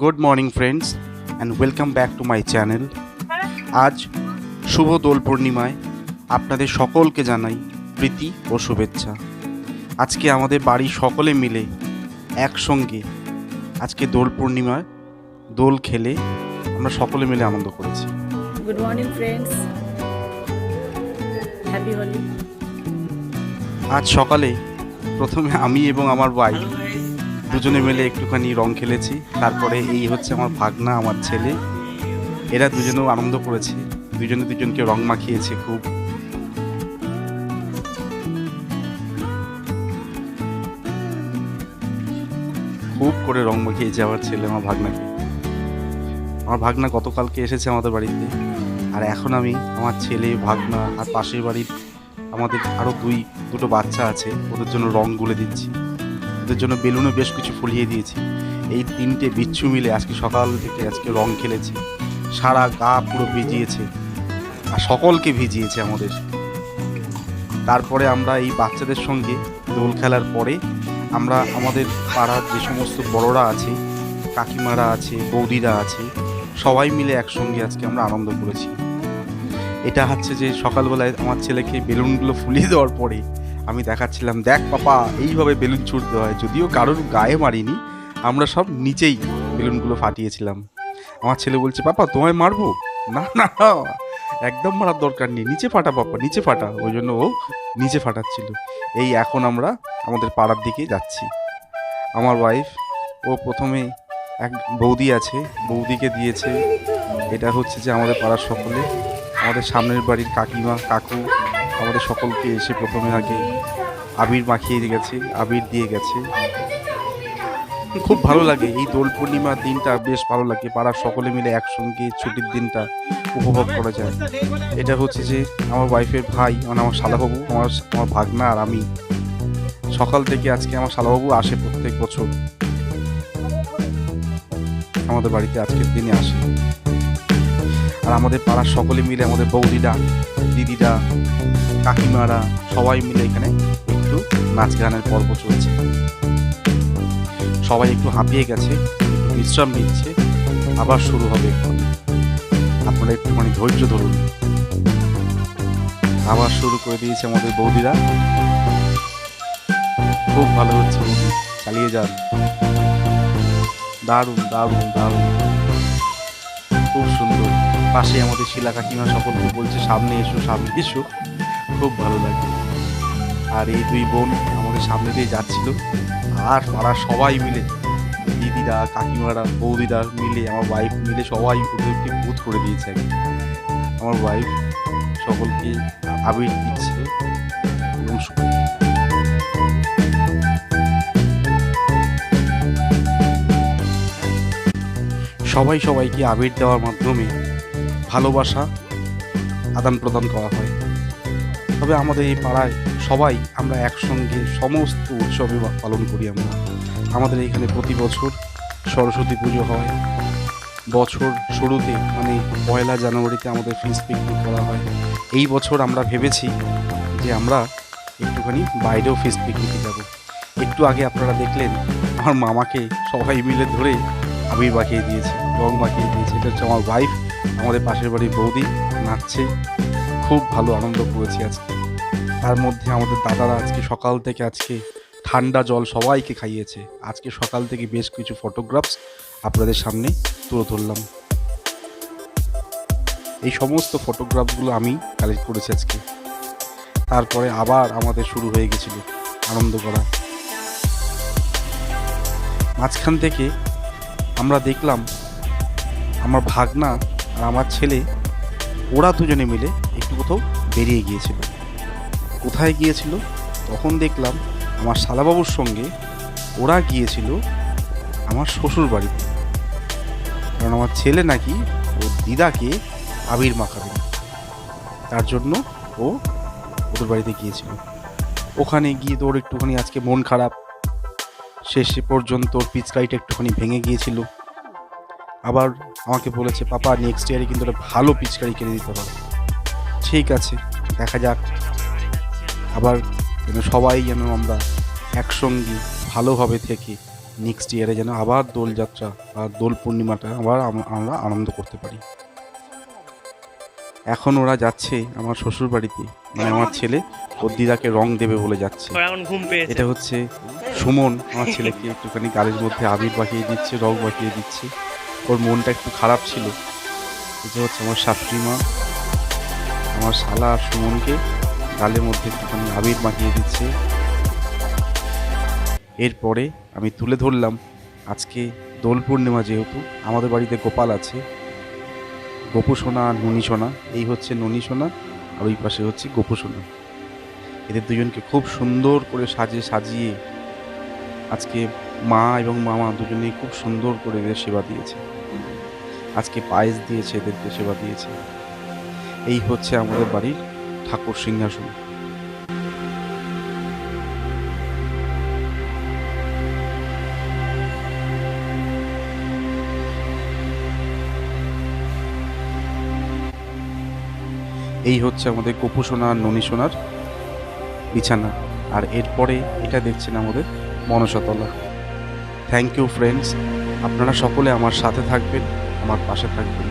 Good morning friends and welcome back to my channel. আজ শুভ দোল পূর্ণিমায় আপনাদের সকলকে জানাই প্রীতি ও শুভেচ্ছা। আজকে আমাদের বাড়ির সকলে মিলে একসঙ্গে আজকে দোল পূর্ণিমায় দোল খেলে আমরা সকলে মিলে আনন্দ করেছি। Good morning friends, happy Holi. আজ সকালে প্রথমে আমি এবং আমার ভাই দুজনে মিলে একটুখানি রং খেলেছি। তারপরে এই হচ্ছে আমার ভাগনা, আমার ছেলে, এরা দুজনেও আনন্দ করেছে, দুজনে দুজনকে রং মাখিয়েছে। খুব করে রং মাখিয়েছে আমার ছেলে আমার ভাগনাকে। আমার ভাগনা গতকালকে এসেছে আমাদের বাড়িতে, আর এখন আমি আমার ছেলে, ভাগনা আর পাশের বাড়ির আমাদের আরও দুটো বাচ্চা আছে, ওদের জন্য রং গুলে দিচ্ছি। ওদের জন্য বেলুনও বেশ কিছু ফুলিয়ে দিয়েছি। এই তিনটে বিচ্ছু মিলে আজকে সকাল থেকে আজকে রং খেলেছি, সারা গা পুরো ভিজিয়েছে আর সকলকে ভিজিয়েছে আমাদের। তারপরে আমরা এই বাচ্চাদের সঙ্গে দোল খেলার পরে আমরা আমাদের পাড়ার যে সমস্ত বড়রা আছে, কাকিমারা আছে, বৌদিরা আছে, সবাই মিলে একসঙ্গে আজকে আমরা আনন্দ করেছি। এটা হচ্ছে যে সকালবেলায় আমার ছেলেকে বেলুনগুলো ফুলিয়ে দেওয়ার পরে আমি দেখাচ্ছিলাম, দেখ পাপা এইভাবে বেলুন ছুটতে হয়। যদিও কারোর গায়ে মারিনি, আমরা সব নিচেই বেলুনগুলো ফাটিয়েছিলাম। আমার ছেলে বলছে, পাপা তোমায় মারবো? না না, একদম মারার দরকার নেই, নিচে ফাটা পাপা, নিচে ফাটা। ওই জন্য ও নিচে ফাটাচ্ছিল। এই এখন আমরা আমাদের পাড়ার দিকে যাচ্ছি। আমার ওয়াইফ ও প্রথমে এক বৌদি আছে, বৌদিকে দিয়েছে। এটা হচ্ছে যে আমাদের পাড়ার সকলে, আমাদের সামনের বাড়ির কাকিমা, কাকু, আমাদের সকলকে এসে প্রথমে আগে আবির মাখিয়ে গেছে, আবির দিয়ে গেছে। খুব ভালো লাগে এই দোল পূর্ণিমার দিনটা, বেশ ভালো লাগে। পাড়ার সকলে মিলে একসঙ্গে ছুটির দিনটা উপভোগ করা যায়। এটা হচ্ছে যে আমার ওয়াইফের ভাই, মানে আমার শালাবাবু, আমার ভাগনা আর আমি। সকাল থেকে আজকে আমার শালাবাবু আসে প্রত্যেক বছর আমাদের বাড়িতে, আজকের দিনে আসে। আর আমাদের পাড়ার সকলে মিলে, আমাদের বৌদিরা, দিদিরা, কাকিমারা সবাই মিলে এখানে একটু নাচ গানের পর্ব চলছে। সবাই একটু হাঁপিয়ে গেছে, একটু বিশ্রাম নিচ্ছে, আবার শুরু হবে এখন। আপনারা একটুখানি ধৈর্য ধরুন। আবার শুরু করে দিয়েছে আমাদের বৌদিরা। খুব ভালো হচ্ছে বৌদি, চালিয়ে যান। দারুণ দারুণ দারুণ, খুব সুন্দর। পাশে আমাদের শিলা কাকিমা সকলকে বলছে, সামনে এসো, সামনে এসো। খুব ভালো লাগে। আর এই দুই বোন আমাদের সামনে দিয়ে যাচ্ছিল, আর পাড়ার সবাই মিলে, দিদিরা, কাকিমারা, বৌদিরা মিলে, আমার ওয়াইফ মিলে সবাই ওদেরকে বুথ করে দিয়েছে। আমার ওয়াইফ সকলকে আবির দিচ্ছে এবং সবাই সবাইকে আবির দেওয়ার মাধ্যমে ভালোবাসা আদান প্রদান করা হয়। তবে আমাদের এই পাড়ায় সবাই আমরা একসঙ্গে সমস্ত উৎসবে পালন করি। আমাদের এখানে প্রতি বছর সরস্বতী পুজো হয়। বছর শুরুতে মানে 1 জানুয়ারিতে আমাদের ফিস্ট পিকনিক করা হয়। এই বছর আমরা ভেবেছি যে আমরা একটুখানি বাইরেও ফিস্ট পিকনিকে যাব। একটু আগে আপনারা দেখলেন আমার মামাকে সবাই মিলে ধরে আবির মাখিয়ে দিয়েছে, রং মাখিয়ে দিয়েছে। এটা হচ্ছে আমার ওয়াইফ, আমাদের পাশের বাড়ির বৌদি নাচছে। খুব ভালো আনন্দ করেছি আজকে। তার মধ্যে আমাদের দাদারা আজকে সকাল থেকে আজকে ঠান্ডা জল সবাইকে খাইয়েছে। আজকে সকাল থেকে বেশ কিছু ফটোগ্রাফস আপনাদের সামনে তুলে ধরলাম। এই সমস্ত ফটোগ্রাফগুলো আমি কালেক্ট করেছি আজকে। তারপরে আবার আমাদের শুরু হয়ে গেছিল আনন্দ করা। মাঝখান থেকে আমরা দেখলাম আমার ভাগনা আর আমার ছেলে, ওরা দুজনে মিলে একটু কোথাও বেরিয়ে গিয়েছিল। কোথায় গিয়েছিল? তখন দেখলাম আমার শালাবাবুর সঙ্গে ওরা গিয়েছিল আমার শ্বশুর বাড়িতে। কারণ আমার ছেলে নাকি ওর দিদাকে আবির মাখাবে, তার জন্য ও ওদের বাড়িতে গিয়েছিল। ওখানে গিয়ে তো ওর একটুখানি আজকে মন খারাপ। শেষে পর্যন্ত ওর পিচকারিটা একটুখানি ভেঙে গিয়েছিল। আবার আমাকে বলেছে, পাপা নেক্সট ইয়ারে কিন্তু একটা ভালো পিচকারি কিনে দিতে হবে। ঠিক আছে, দেখা যাক। আবার যেন সবাই যেন আমরা একসঙ্গে ভালোভাবে থেকে নেক্সট ইয়ারে যেন আবার দোলযাত্রা বা দোল পূর্ণিমাটা আবার আমরা আনন্দ করতে পারি। এখন ওরা যাচ্ছে আমার শ্বশুর বাড়িতে, মানে আমার ছেলে ওর দিদাকে রং দেবে বলে যাচ্ছে। এখন ঘুম পেয়েছে। এটা হচ্ছে সুমন, আমার ছেলেকে একটুখানি গালের মধ্যে আবির মাখিয়ে দিচ্ছে, রং মাখিয়ে দিচ্ছে। ওর মনটা একটু খারাপ ছিল। এটা হচ্ছে আমার শাশুড়ি মা, আমার শালা আর সুমনকে গালের মধ্যে একটুখানি আবির মাখিয়ে দিচ্ছে। এরপরে আমি তুলে ধরলাম আজকে দোল পূর্ণিমা, যেহেতু আমাদের বাড়িতে গোপাল আছে, গোপু সোনা আর ননী সোনা। এই হচ্ছে ননী সোনা আর ওই পাশে হচ্ছে গোপু সোনা। এদের দুজনকে খুব সুন্দর করে সাজিয়ে আজকে মা এবং মামা দুজনেই খুব সুন্দর করে এদের সেবা দিয়েছে। আজকে পায়েস দিয়েছে, এদেরকে সেবা দিয়েছে। এই হচ্ছে আমাদের বাড়ির ঠাকুর সিংহাসন। এই হচ্ছে আমাদের গোপু সোনা আর ননী সোনার বিছানা। আর এরপরে এটা দেখছেন আমাদের মনসাতলা। থ্যাংক ইউ ফ্রেন্ডস, আপনারা সকলে আমার সাথে থাকবেন, আমার পাশে থাকবেন।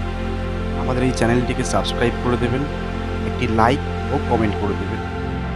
আমাদের এই চ্যানেলটিকে সাবস্ক্রাইব করে দেবেন, একটি লাইক ও কমেন্ট করে দেবেন।